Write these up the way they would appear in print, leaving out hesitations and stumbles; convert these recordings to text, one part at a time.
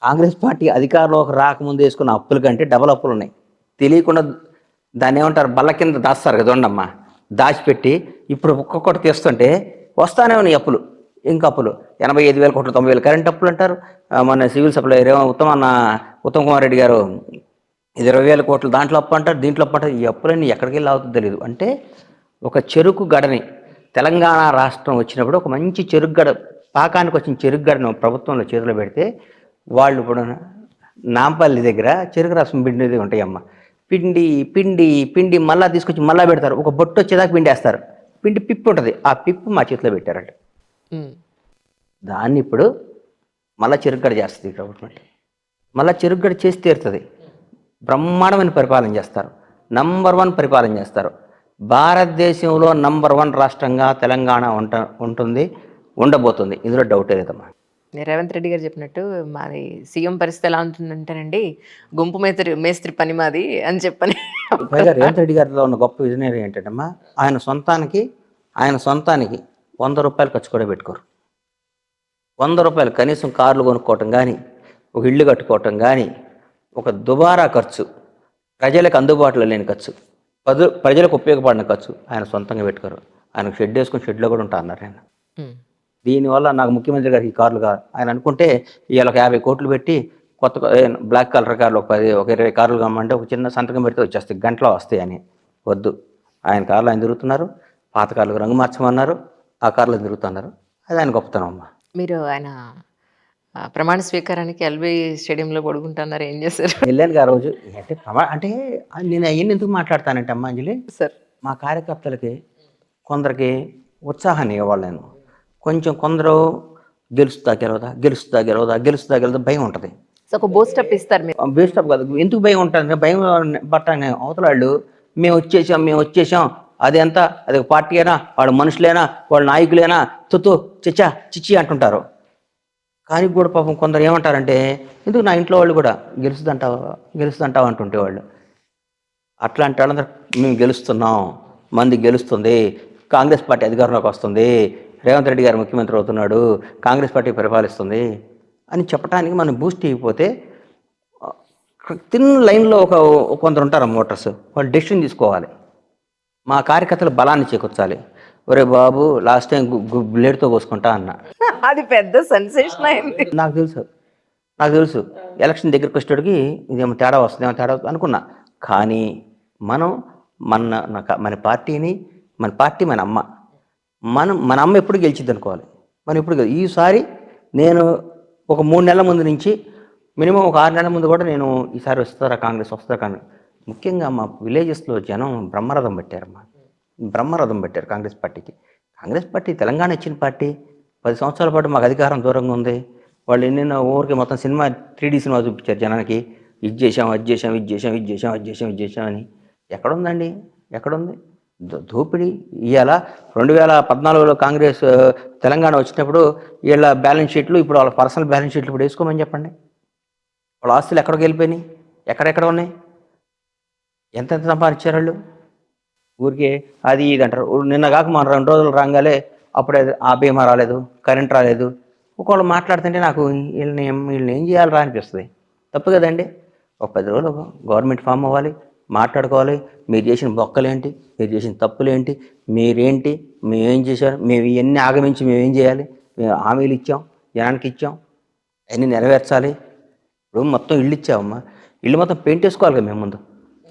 Congress party అధికారంలోకి రాకముందు వేసుకున్న అప్పుల కంటే డబల్ అప్పులు ఉన్నాయి. తెలియకుండా దాన్ని ఏమంటారు బల్ల కింద దాస్తారు కదా ఉండమ్మా, దాచిపెట్టి ఇప్పుడు ఒక్కొక్కటి తీస్తుంటే వస్తానే ఉన్నాయి అప్పులు. ఇంకా అప్పులు 85,000 కోట్లు, 90,000 కరెంట్ అప్పులు అంటారు. మన సివిల్ సప్లై ఉత్తమ్ కుమార్ రెడ్డి గారు ఇది 20,000 కోట్లు దాంట్లో అప్పు అంటారు, దీంట్లో అప్పు అంటారు. ఈ అప్పులన్నీ ఎక్కడికి వెళ్ళి అవుతుందో తెలియదు. అంటే ఒక చెరుకు గడని తెలంగాణ రాష్ట్రం వచ్చినప్పుడు ఒక మంచి చెరుకు గడ, పాకానికి వచ్చిన చెరుకు గడను ప్రభుత్వంలో చేతిలో పెడితే వాళ్ళు ఇప్పుడు నాంపల్లి దగ్గర చెరుకు రసం పిండిది ఉంటాయమ్మ, పిండి పిండి పిండి మళ్ళీ తీసుకొచ్చి మళ్ళీ పెడతారు. ఒక బొట్టు వచ్చేదాకా పిండేస్తారు. పిండి పిప్పు ఉంటుంది, ఆ పిప్పు మా చేతిలో పెట్టారంట. దాన్ని ఇప్పుడు మళ్ళీ చెరుకుగడ చేస్తుంది గవర్నమెంట్. మళ్ళీ చెరుకుగడ చేసి తీరుతుంది. బ్రహ్మాండమైన పరిపాలన చేస్తారు. నంబర్ 1 పరిపాలన చేస్తారు. భారతదేశంలో నంబర్ 1 రాష్ట్రంగా తెలంగాణ ఉంటుంది, ఉండబోతుంది. ఇందులో డౌటే లేదమ్మా. రేవంత్ రెడ్డి గారు చెప్పినట్టు మాది సీఎం పరిస్థితి ఎలా ఉంటుందంటేనండి, గుంపు మేస్త్రి పని మాది అని చెప్పని. పైగా రేవంత్ రెడ్డి గారిలో ఉన్న గొప్ప విజనరీ ఏంటంటమ్మా, ఆయన సొంతానికి 100 రూపాయలు ఖర్చు కూడా పెట్టుకోరు. 100 రూపాయలు కనీసం కార్లు కొనుక్కోవటం కానీ, ఒక ఇల్లు కట్టుకోవటం కానీ, ఒక దుబారా ఖర్చు, ప్రజలకు అందుబాటులో లేని ఖర్చు, ప్రజలకు ఉపయోగపడిన ఖర్చు ఆయన సొంతంగా పెట్టుకోరు. ఆయన షెడ్ వేసుకుని షెడ్లో కూడా ఉంటా అన్నారు ఆయన. దీనివల్ల నాకు ముఖ్యమంత్రి గారికి ఈ కార్లు కాదు. ఆయన అనుకుంటే ఇవాళ ఒక 50 కోట్లు పెట్టి కొత్త బ్లాక్ కలర్ కార్లు ఒక 20 కార్లు కామంటే ఒక చిన్న సంతకం పెడితే వచ్చేస్తాయి, గంటలో వస్తాయి అని. వద్దు, ఆయన కార్లు ఆయన తిరుగుతున్నారు. పాత కార్లకు రంగు మార్చమన్నారు, ఆ కార్లు తిరుగుతున్నారు. అది ఆయన గొప్పతనం అమ్మా. మీరు ఆయన ప్రమాణ స్వీకారానికి ఎల్బీ స్టేడియంలో పడుకుంటున్నారు, ఏం చేశారు? వెళ్ళాను ఆ రోజు. అంటే నేను అవన్నీ ఎందుకు మాట్లాడతానంటే అమ్మా అంజలి, సార్ మా కార్యకర్తలకి కొందరికి ఉత్సాహాన్ని ఇవ్వాలి నేను. కొందరు గెలుస్తా గెలవదా భయం ఉంటుంది. సో ఒక బూస్టప్ ఇస్తారు మీరు. బూస్టప్ కాదు, ఎందుకు భయం ఉంటుంది? భయం పట్టాను అవతల వాళ్ళు మేము వచ్చేసాం అది ఎంత, అది ఒక పార్టీ అయినా, వాళ్ళు మనుషులైనా, వాళ్ళ నాయకులైనా చిచ్చా చిచ్చి అంటుంటారు. కానీ కూడా పాపం కొందరు ఏమంటారంటే, ఎందుకు నా ఇంట్లో వాళ్ళు కూడా గెలుస్తుంటావు అంటుంటే వాళ్ళు. అట్లాంటి వాళ్ళందరూ మేము గెలుస్తున్నాం, మంది గెలుస్తుంది, కాంగ్రెస్ పార్టీ అధికారంలోకి వస్తుంది, రేవంత్ రెడ్డి గారు ముఖ్యమంత్రి అవుతున్నాడు, కాంగ్రెస్ పార్టీ పరిపాలిస్తుంది అని చెప్పడానికి మనం బూస్ట్ ఇవ్వకపోతే, తిన్ లైన్లో కొందరు ఉంటారు మోటార్స్, వాళ్ళు డెసిషన్ తీసుకోవాలి. మా కార్యకర్తలు బలాన్ని చేకూర్చాలి. ఒరే బాబు లాస్ట్ టైం బ్లేడ్తో కోసుకుంటా అన్న, అది పెద్ద సెన్సేషన్ అయింది. నాకు తెలుసు ఎలక్షన్ దగ్గరికి వచ్చేటోడికి ఇదేమో తేడా వస్తుంది అనుకున్నా. కానీ మనం మన పార్టీని, మన అమ్మ, మన అమ్మ ఎప్పుడు గెలిచిద్ది అనుకోవాలి. మనం ఎప్పుడు ఈసారి నేను ఒక 3 నెలల ముందు నుంచి మినిమం ఒక 6 నెలల ముందు కూడా నేను ఈసారి కాంగ్రెస్ వస్తారా ముఖ్యంగా మా విలేజెస్లో జనం బ్రహ్మరథం పెట్టారు కాంగ్రెస్ పార్టీకి. కాంగ్రెస్ పార్టీ తెలంగాణ ఇచ్చిన పార్టీ. 10 సంవత్సరాల పాటు మాకు అధికారం దూరంగా ఉంది. వాళ్ళు ఎన్నెన్నో ఊరికి మొత్తం 3D సినిమా చూపించారు జనానికి. ఇది చేసాం అని. ఎక్కడుందండి? ఎక్కడుంది దోపిడీ? ఇవాళ 2014లో కాంగ్రెస్ తెలంగాణ వచ్చినప్పుడు వీళ్ళ బ్యాలెన్స్ షీట్లు, ఇప్పుడు వాళ్ళ పర్సనల్ బ్యాలెన్స్ షీట్లు ఇప్పుడు వేసుకోమని చెప్పండి. వాళ్ళ ఆస్తులు ఎక్కడికి వెళ్ళిపోయినాయి? ఎక్కడెక్కడ ఉన్నాయి? ఎంత సంపాదించారు వాళ్ళు? ఊరికే అది ఇది అంటారు. నిన్న కాక మన 2 రోజులు రాగానే అప్పుడే ఆ బీమా రాలేదు, కరెంట్ రాలేదు. ఒకళ్ళు మాట్లాడుతుంటే నాకు వీళ్ళని ఏం చేయాలరా అనిపిస్తుంది. తప్పు కదండి. ఒక 10 రోజులు గవర్నమెంట్ ఫామ్ అవ్వాలి, మాట్లాడుకోవాలి. మీరు చేసిన బొక్కలేంటి, మీరు చేసిన తప్పులేంటి, మీరేంటి, మేమేం చేశారు, మేము ఇవన్నీ ఆగమించి మేమేం చేయాలి, మేము హామీలు ఇచ్చాం, జనానికి ఇచ్చాం, అవన్నీ నెరవేర్చాలి. ఇప్పుడు మొత్తం ఇల్లు ఇచ్చామమ్మా, ఇల్లు మొత్తం పెయింట్ వేసుకోవాలి కదా. మేము ముందు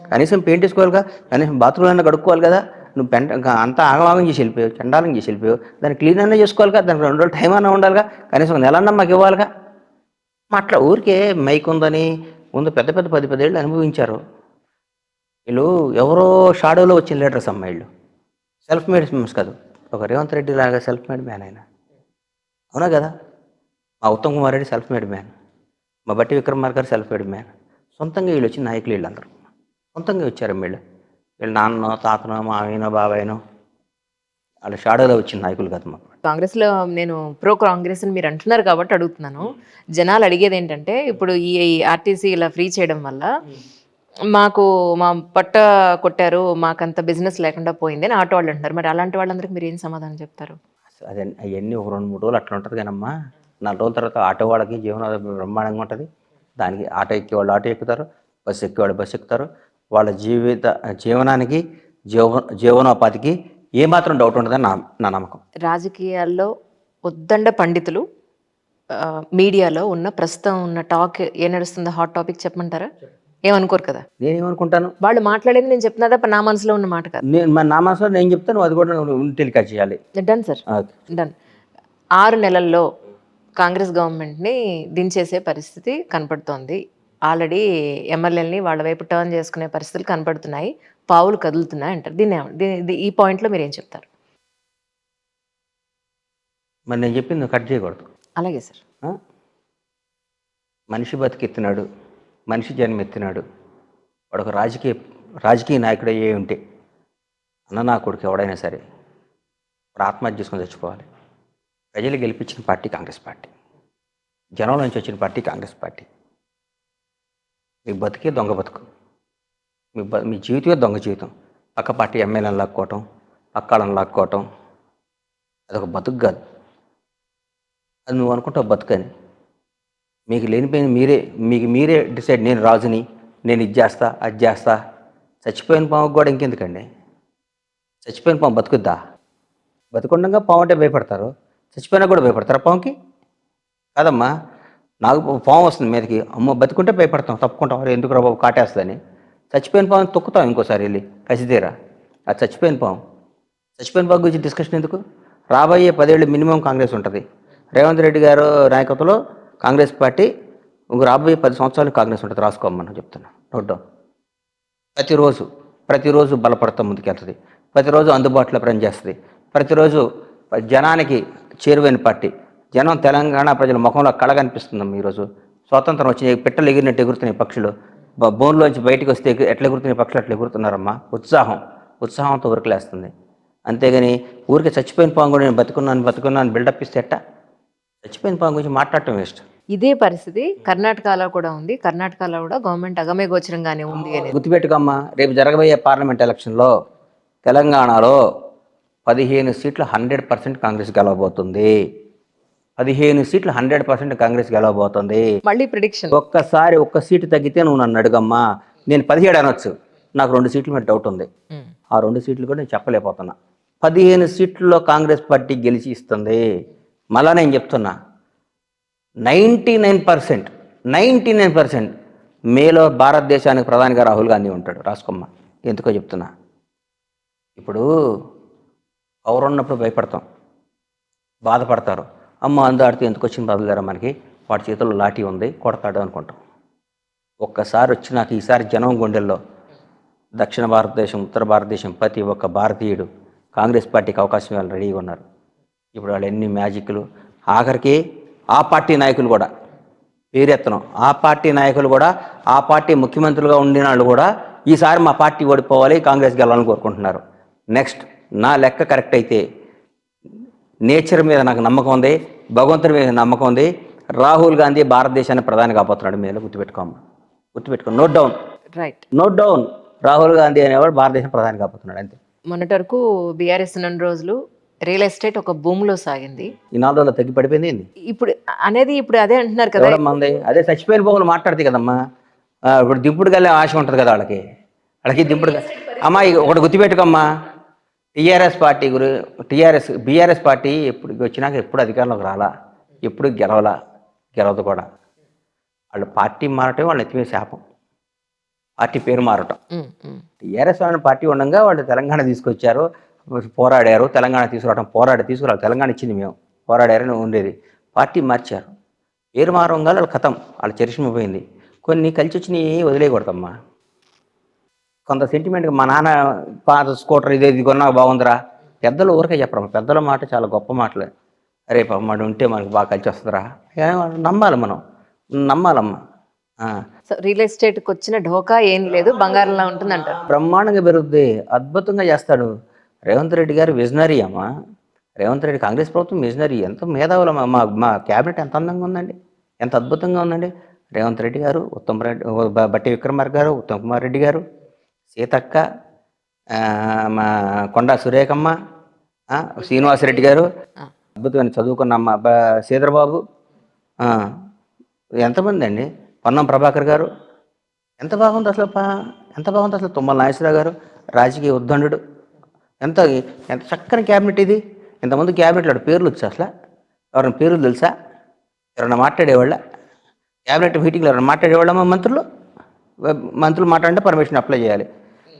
కనీసం పెయింట్ వేసుకోవాలి కదా, కనీసం బాత్రూమ్ అయినా కడుక్కోవాలి కదా. నువ్వు అంతా ఆగమాగం చేసి వెళ్ళిపోయావు, చండాలం చేసి వెళ్ళిపోయావు. దాన్ని క్లీన్ అయినా చేసుకోవాలి కదా, దానికి 2 రోజులు టైం అన్నా ఉండాలిగా, కనీసం నెలన్నా మాకు ఇవ్వాలిగా. అట్లా ఊరికే మైక్ ఉందని ముందు పెద్ద 10 ఏళ్ళు అనుభవించారు వీళ్ళు. ఎవరో షాడోలో వచ్చిన లీడర్స్ అమ్మ వీళ్ళు. సెల్ఫ్ మేడ్ మెంబర్స్ కాదు. ఒక రేవంత్ రెడ్డి లాగా సెల్ఫ్ మేడ్ మ్యాన్ ఆయన, అవునా కదా. మా Uttam Kumar Reddy self made man, మా బట్టి విక్రమార్క గారు సెల్ఫ్ మేడ్ మ్యాన్. సొంతంగా వీళ్ళు వచ్చిన నాయకులు వీళ్ళందరూ సొంతంగా వచ్చారు. వీళ్ళు నాన్ననో తాతనో మావయ్యనో బాబాయ్నో వాళ్ళ షాడోలో వచ్చిన నాయకులు కదా. మాకు కాంగ్రెస్లో నేను ప్రో కాంగ్రెస్ అని మీరు అంటున్నారు కాబట్టి అడుగుతున్నాను. జనాలు అడిగేది ఏంటంటే, ఇప్పుడు ఈ ఆర్టీసీ ఇలా ఫ్రీ చేయడం వల్ల మాకు మా పట్ట కొట్టారు, మాకంత బిజినెస్ లేకుండా పోయింది అని ఆటో వాళ్ళు అంటున్నారు. మరి అలాంటి వాళ్ళందరికీ మీరు ఏం సమాధానం చెప్తారు? అదే అవన్నీ ఒక 2-3 రోజులు అట్లా ఉంటుంది కానమ్మా. 4 రోజుల తర్వాత ఆటో వాళ్ళకి జీవనోపాధి బ్రహ్మాండంగా ఉంటుంది. దానికి ఆటో ఎక్కేవాళ్ళు ఆటో ఎక్కుతారు, బస్సు ఎక్కేవాళ్ళు బస్సు ఎక్కుతారు. వాళ్ళ జీవనానికి జీవనోపాధికి ఏమాత్రం డౌట్ ఉండదని నా నమ్మకం. రాజకీయాల్లో ఉద్దండ పండితులు మీడియాలో ఉన్న ప్రస్తుతం ఉన్న టాక్ ఏ నడుస్తుందో హాట్ టాపిక్ చెప్పమంటారా? ఏమనుకోరు కదా? నేనేమనుకుంటాను, వాళ్ళు మాట్లాడేది నేను చెప్తున్నా తప్ప నా మనసులో ఉన్న మాట కాదు. నా మనసులో నేను చెప్తాను, అది కూడా టెలికాస్ట్ చేయాలి. Done sir, done. 6 నెలల్లో కాంగ్రెస్ గవర్నమెంట్ని దించేసే పరిస్థితి కనపడుతోంది. ఆల్రెడీ ఎమ్మెల్యేలని వాళ్ళ వైపు టర్న్ చేసుకునే పరిస్థితులు కనపడుతున్నాయి, పావులు కదులుతున్నాయి అంటారు. ఈ పాయింట్లో మీరు ఏం చెప్తారు? మరి నేను చెప్పింది కట్ చేయకూడదు. అలాగే సార్. మనిషి బతికెత్తినాడు, మనిషి జన్మెత్తినాడు, వాడు ఒక రాజకీయ నాయకుడు అయ్యే ఉంటే అన్న నా కొడుకు ఎవడైనా సరే వాడు ఆత్మహత్య చేసుకొని చచ్చిపోవాలి. ప్రజలు గెలిపించిన పార్టీ కాంగ్రెస్ పార్టీ, జనంలో నుంచి వచ్చిన పార్టీ కాంగ్రెస్ పార్టీ. మీ బతికే దొంగ బతుకు, మీ జీవితమే దొంగ జీవితం. పక్క పార్టీ ఎమ్మెల్యేలను లాక్కోవటం, పక్కాళ్ళని లాక్కోవటం, అదొక బతుకు కాదు. అది నువ్వు అనుకుంటావు బతుకని. మీకు లేనిపోయిన మీరే డిసైడ్, నేను రాజుని, నేను ఇది చేస్తా అది చేస్తా. చచ్చిపోయిన పాముకు కూడా ఇంకెందుకండి? చచ్చిపోయిన పాము బతుకుద్దా? బతుకుండగా పాము అంటే భయపడతారు, చచ్చిపోయినా కూడా భయపడతారా పాముకి? కాదమ్మా, నాకు పాము వస్తుంది మీదకి, అమ్మో బతుకుంటే భయపడతాం, తప్పుకుంటాం, ఎందుకు రా బాబు కాటేస్తుందని. చచ్చిపోయిన పాము తొక్కుతాం ఇంకోసారి వెళ్ళి కసిదీరా. అది చచ్చిపోయిన పాము గురించి డిస్కషన్ ఎందుకు? రాబోయే 10 ఏళ్ళు మినిమం కాంగ్రెస్ ఉంటుంది. రేవంత్ రెడ్డి గారు నాయకత్వంలో కాంగ్రెస్ పార్టీ రాబోయే 10 సంవత్సరాలు కాంగ్రెస్ ఉంటుంది, రాసుకోమని చెప్తున్నా. Note down. ప్రతిరోజు బలపడతాం, ముందుకెళ్తుంది. ప్రతిరోజు అందుబాటులో పనిచేస్తుంది. ప్రతిరోజు జనానికి చేరువైన పార్టీ. జనం, తెలంగాణ ప్రజల ముఖంలో కళ కనిపిస్తుందమ్మా. ఈరోజు స్వాతంత్రం వచ్చి పిట్టలు ఎగిరినట్టు ఎగురుతున్నాయి పక్షులు. బోన్లోంచి బయటకు వస్తే ఎట్లా ఎగురుతున్నాయి పక్షులు అట్లా ఎగురుతున్నారమ్మా. ఉత్సాహంతో ఉరకలేస్తుంది. అంతేగాని ఊరికి చచ్చిపోయిన పాము కూడా నేను బతుకున్నాను బిల్డప్ ఇస్తే ఎట్టా? చచ్చిపోయిన పాము గురించి మాట్లాడటం వేస్ట్. ఇదే పరిస్థితి కర్ణాటకలో కూడా ఉంది. కర్ణాటకలో కూడా గవర్నమెంట్ అగమే గోచరంగానే ఉంది అనేది గుర్తుపెట్టుకోమ్మా. రేపు జరగబోయే పార్లమెంట్ ఎలక్షన్లో తెలంగాణలో 15 సీట్లు 100% కాంగ్రెస్ గెలవబోతుంది. 15 సీట్లు 100% కాంగ్రెస్ గెలవబోతుంది. మళ్ళీ ప్రిడిక్షన్. ఒక్క సీటు తగ్గితే నువ్వు నన్ను అడుగమ్మా, నేను 17 అనొచ్చు. నాకు 2 సీట్ల మీద డౌట్ ఉంది. ఆ 2 సీట్లు కూడా నేను చెప్పలేకపోతున్నా. 15 సీట్లలో కాంగ్రెస్ పార్టీ గెలిచి ఇస్తుంది. మళ్ళా నేను చెప్తున్నా, 99% మేలో భారతదేశానికి ప్రధానిగా రాహుల్ గాంధీ ఉంటాడు. రాసుకోమ్మా, ఎందుకో చెప్తున్నా. ఇప్పుడు పవర్ ఉన్నప్పుడు భయపడతాం, బాధపడతారు. అమ్మ అందాడితే ఎందుకు వచ్చింది బదులుగారా, మనకి వాడి చేతుల్లో లాఠీ ఉంది కొడతాడు అనుకుంటాం. ఒక్కసారి వచ్చినాక ఈసారి జనం గుండెల్లో దక్షిణ భారతదేశం, ఉత్తర భారతదేశం ప్రతి ఒక్క భారతీయుడు కాంగ్రెస్ పార్టీకి అవకాశం ఇవ్వాలని రెడీగా ఉన్నారు. ఇప్పుడు వాళ్ళు ఎన్ని మ్యాజిక్లు. ఆఖరికి ఆ పార్టీ నాయకులు కూడా పేరెత్తనం. ఆ పార్టీ నాయకులు కూడా, ఆ పార్టీ ముఖ్యమంత్రులుగా ఉండిన వాళ్ళు కూడా ఈసారి మా పార్టీ ఓడిపోవాలి, కాంగ్రెస్ గెలవాలని కోరుకుంటున్నారు. నెక్స్ట్ నా లెక్క కరెక్ట్ అయితే, నేచర్ మీద నాకు నమ్మకం ఉంది, భగవంతుడి మీద నమ్మకం ఉంది, రాహుల్ గాంధీ భారతదేశాన్ని ప్రధాని కాబోతున్నాడు. మీద గుర్తుపెట్టుకో. Note down, right, note down. Rahul Gandhi అనేవాడు భారతదేశం ప్రధాని కాబోతున్నాడు, అంతే. మొన్నటి వరకు బీఆర్ఎస్ ఉన్న రోజులు రియల్ ఎస్టేట్ ఒక భూమిలో సాగింది. ఈ 4 రోజుల్లో తగ్గి పడిపోయింది. ఇప్పుడు అదే అంటున్నారు కదా. అదే చచ్చిపోయిన భూములు మాట్లాడితే కదమ్మా. ఇప్పుడు దింపుడు గల్లే ఆశ ఉంటుంది కదా వాళ్ళకి దింపుడు. అమ్మా ఒకటి గుర్తుపెట్టుకోమ్మా, బీఆర్ఎస్ పార్టీ ఎప్పుడు వచ్చినాక ఎప్పుడు అధికారంలోకి రాలా, ఎప్పుడు గెలవదు కూడా. వాళ్ళు పార్టీ మారటం వాళ్ళ ఎత్తిమే శాపం, పార్టీ పేరు మారటం. టీఆర్ఎస్ అనే పార్టీ ఉండగా వాళ్ళు తెలంగాణ తీసుకొచ్చారు, పోరాడారు. తెలంగాణ తీసుకురావాలి, తెలంగాణ ఇచ్చింది మేము, పోరాడారని ఉండేది. పార్టీ మార్చారు, పేరు మారంగా వాళ్ళు కథం, వాళ్ళ చరిష్మ పోయింది. కొన్ని కలిసి వచ్చినాయి వదిలేయకూడదమ్మా. కొంత సెంటిమెంట్గా మా నాన్న పాత స్కూటర్ ఇది కొన్నా బాగుందిరా, పెద్దలు ఊరికే చెప్పరు. పెద్దల మాట చాలా గొప్ప మాటలే. రేపు మనం ఉంటే మనకు బాగా కలిసి వస్తుందిరా, నమ్మాలమ్మా. రియల్ ఎస్టేట్కి వచ్చిన ఢోకా ఏం లేదు, బంగారంలా ఉంటుంది అంటారు. బ్రహ్మాండంగా పెరుగుద్ది, అద్భుతంగా చేస్తాడు. రేవంత్ రెడ్డి గారు విజనరీ అమ్మా. రేవంత్ రెడ్డి కాంగ్రెస్ ప్రభుత్వం విజనరీ. ఎంత మేధావులమ్మా. మా క్యాబినెట్ ఎంత అందంగా ఉందండి, ఎంత అద్భుతంగా ఉందండి. రేవంత్ రెడ్డి గారు, బట్టి విక్రమార్క గారు, ఉత్తమ్ కుమార్ రెడ్డి గారు, సీతక్క, మా కొండా సురేఖమ్మ, శ్రీనివాసరెడ్డి గారు, అద్భుతమైన చదువుకున్న అమ్మ శ్రీధరబాబు, ఎంతమంది అండి. పొన్నం ప్రభాకర్ గారు, ఎంత బాగుంది అసలు ఎంత బాగుంది అసలు. తుమ్మల నాగేశ్వరరావు గారు, రాజకీయ ఉద్దండుడు. ఎంత ఎంత చక్కని క్యాబినెట్ ఇది. ఇంతకుముందు క్యాబినెట్లో పేర్లు వచ్చా అసలు? ఎవరైనా పేర్లు తెలుసా? ఎవరైనా మాట్లాడేవాళ్ళ? క్యాబినెట్ మీటింగ్లో ఎవరైనా మాట్లాడేవాళ్ళమా? మంత్రులు మాట్లాడంటే పర్మిషన్ అప్లై చేయాలి.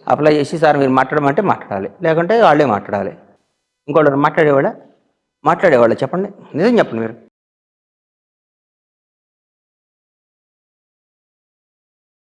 అప్లై చేసి సార్ మీరు మాట్లాడమంటే మాట్లాడాలి, లేకుంటే వాళ్ళే మాట్లాడాలి. ఇంకోళ్ళు మాట్లాడేవాళ్ళ చెప్పండి, నిజం చెప్పండి మీరు.